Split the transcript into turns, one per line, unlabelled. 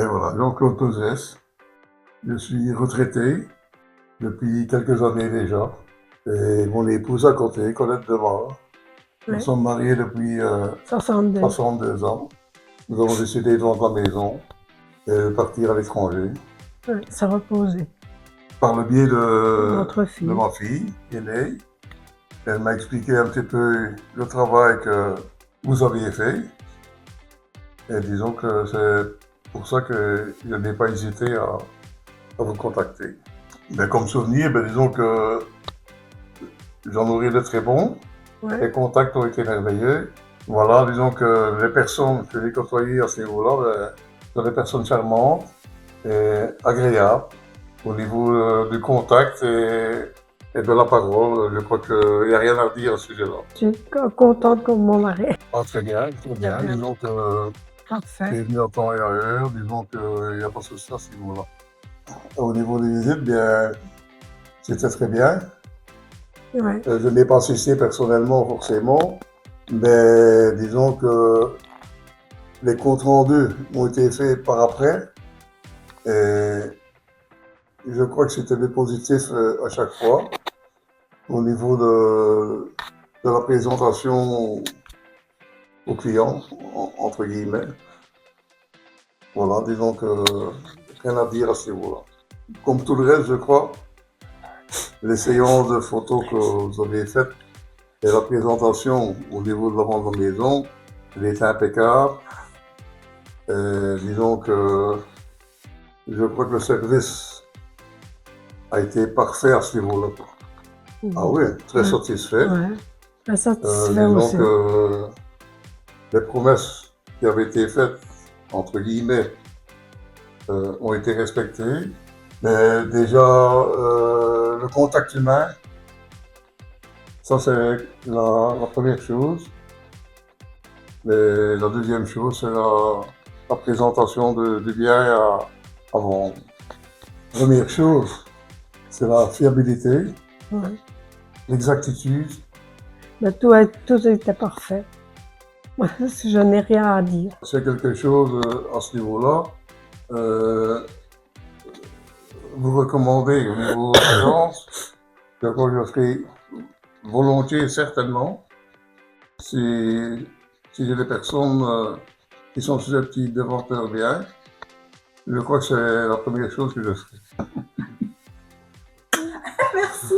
Ben voilà, Jean-Claude Gauzès. Je suis retraité depuis quelques années déjà. Et mon épouse à côté, Colette Demare. Nous
Ouais.
sommes mariés depuis
62.
62 ans. Nous avons décidé de vendre la maison et de partir à l'étranger.
Ouais, se reposer.
Par le biais
Notre
de
fille.
ma fille, aînée, elle m'a expliqué un petit peu le travail que vous aviez fait. Et disons que c'est pour ça que je n'ai pas hésité à vous contacter. Mais comme souvenir, ben disons que j'en aurai de très bons.
Ouais.
Les contacts ont été merveilleux. Voilà, disons que les personnes que j'ai côtoyées à ce niveau-là, ben, sont des personnes charmantes et agréables au niveau du contact et de la parole. Je crois qu'il n'y a rien à dire à ce sujet-là.
Je suis contente comme mon mari.
Ah, très bien, très bien.
Bien.
Disons que
Parfait.
c'est venu à temps et à heure. Disons qu'il n'y a pas de souci à ce niveau-là. Au niveau des visites, bien, c'était très bien.
Ouais.
Je n'ai pas assisté personnellement, forcément, mais disons que les comptes rendus ont été faits par après et je crois que c'était des positifs à chaque fois au niveau de la présentation aux clients, entre guillemets. Voilà, disons que rien à dire à ce niveau-là. Comme tout le reste, je crois, les séances de photos que vous avez faites et la présentation au niveau de la vente de la maison, elle était impeccable. Disons que je crois que le service a été parfait à ce niveau-là. Ah oui, très
Ouais.
satisfait.
Ouais. Très satisfait
Disons
aussi.
que les promesses qui avaient été faites, entre guillemets, ont été respectées. Mais déjà, le contact humain, ça c'est la première chose. Et la deuxième chose, c'est la présentation du bien à vendre. Première chose, c'est la fiabilité,
Ouais.
l'exactitude.
Mais tout était parfait. Je n'ai rien à dire.
C'est quelque chose à ce niveau-là. Euh, vous recommandez au niveau agence, je crois que je ferai volontiers certainement si, si j'ai des personnes qui sont susceptibles de vendre leur bien. Je crois que c'est la première chose que je ferai.
Merci.